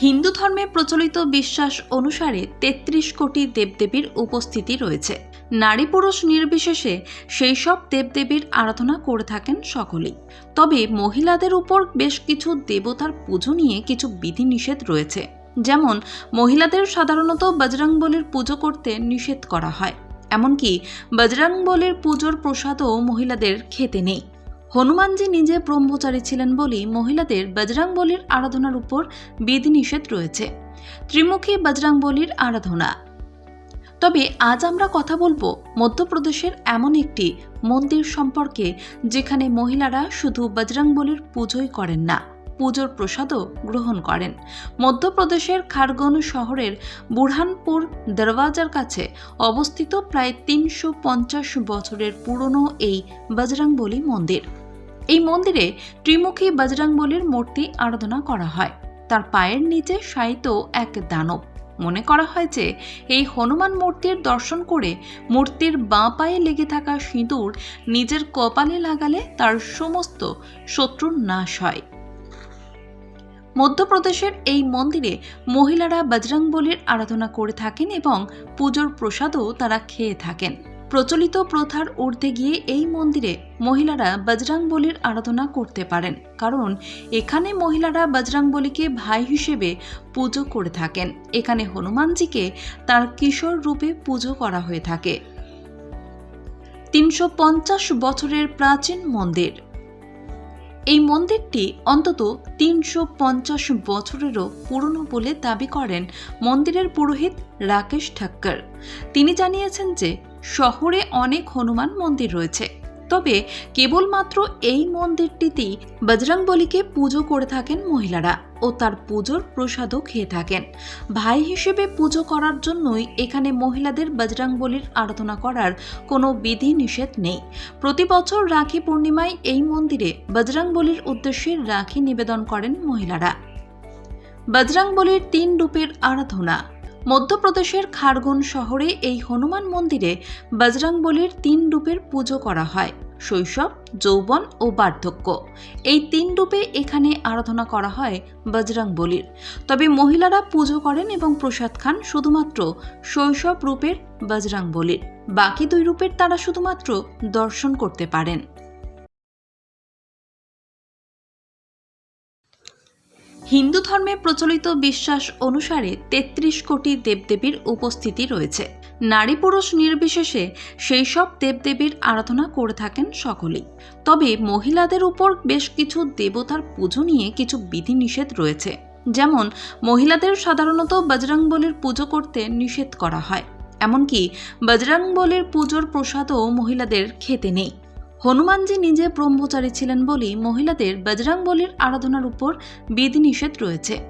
হিন্দু ধর্মে প্রচলিত বিশ্বাস অনুসারে ৩৩ কোটি দেবদেবীর উপস্থিতি রয়েছে। নারী পুরুষ নির্বিশেষে সেই সব দেবদেবীর আরাধনা করে থাকেন সকলেই। তবে মহিলাদের উপর বেশ কিছু দেবতার পুজো নিয়ে কিছু বিধিনিষেধ রয়েছে। যেমন মহিলাদের সাধারণত বজরংবলীর পুজো করতে নিষেধ করা হয়, এমনকি বজরংবলীর পুজোর প্রসাদও মহিলাদের খেতে নেই। হনুমানজি নিজে ব্রহ্মচারী ছিলেন বলেই মহিলাদের বজরংবলীর আরাধনার উপর বিধিনিষেধ রয়েছে। ত্রিমুখী বজরংবলীর আরাধনা। তবে আজ আমরা কথা বলবো মধ্যপ্রদেশের এমন একটি মন্দির সম্পর্কে, যেখানে মহিলারা শুধু বজরংবলীর পুজোই করেন না, পুজোর প্রসাদও গ্রহণ করেন। মধ্যপ্রদেশের খারগন শহরের বুরহানপুর দরওয়াজার কাছে অবস্থিত প্রায় ৩৫০ বছরের পুরনো এই বজরংবলী মন্দির। এই মন্দিরে ত্রিমুখী বজরংবলীর মূর্তি আরাধনা করা হয়। তার পায়ের নিচে শায়িত এক দানব। মনে করা হয় যে এই হনুমান মূর্তির দর্শন করে মূর্তির বাঁ পায়ে লেগে থাকা সিঁদুর নিজের কপালে লাগালে তার সমস্ত শত্রুর নাশ হয়। মধ্যপ্রদেশের এই মন্দিরে মহিলারা বজরংবলীর আরাধনা করে থাকেন এবং পুজোর প্রসাদও তারা খেয়ে থাকেন। প্রচলিত প্রথার ঊর্ধ্বে গিয়ে এই মন্দিরে মহিলারা বজরংবলীর আরাধনা করতে পারেন, কারণ এখানে মহিলারা বজরংবলীকে ভাই হিসেবে পুজো করে থাকেন। এখানে হনুমানজিকে তার কিশোর রূপে পুজো করা হয়ে থাকে। ৩৫০ বছরের প্রাচীন মন্দির। এই মন্দিরটি অন্তত ৩৫০ বছরেরও পুরনো বলে দাবি করেন মন্দিরের পুরোহিত রাকেশ ঠক্কর। তিনি জানিয়েছেন যে শহরে অনেক হনুমান মন্দির রয়েছে, তবে কেবলমাত্র এই মন্দিরটিতেই বজরংবলীকে পুজো করে থাকেন মহিলারা ও তার পুজোর প্রসাদও খেয়ে থাকেন। ভাই হিসেবে পুজো করার জন্যই এখানে মহিলাদের বজরংবলীর আরাধনা করার কোনো বিধি নিষেধ নেই। প্রতি বছর রাখি পূর্ণিমায় এই মন্দিরে বজরংবলীর উদ্দেশ্যে রাখি নিবেদন করেন মহিলারা। বজরংবলীর ৩ রূপের আরাধনা। মধ্যপ্রদেশের খারগন শহরে এই হনুমান মন্দিরে বজরংবলীর ৩ রূপের পুজো করা হয়: শৈশব, যৌবন ও বার্ধক্য। এই ৩ রূপে এখানে আরাধনা করা হয় বজরংবলীর। তবে মহিলারা পুজো করেন এবং প্রসাদ খান শুধুমাত্র শৈশব রূপের বজরংবলীর। বাকি 2 রূপের তারা শুধুমাত্র দর্শন করতে পারেন। হিন্দু ধর্মে প্রচলিত বিশ্বাস অনুসারে ৩৩ কোটি দেবদেবীর উপস্থিতি রয়েছে। নারী পুরুষ নির্বিশেষে সেই সব দেবদেবীর আরাধনা করে থাকেন সকলেই। তবে মহিলাদের উপর বেশ কিছু দেবতার পুজো নিয়ে কিছু বিধিনিষেধ রয়েছে। যেমন মহিলাদের সাধারণত বজরংবলীর পুজো করতে নিষেধ করা হয়, এমনকি বজরংবলীর পুজোর প্রসাদও মহিলাদের খেতে নেই। হনুমানজি নিজে ব্রহ্মচারী ছিলেন বলেই মহিলাদের বজরংবলীর আরাধনার উপর বিধিনিষেধ রয়েছে।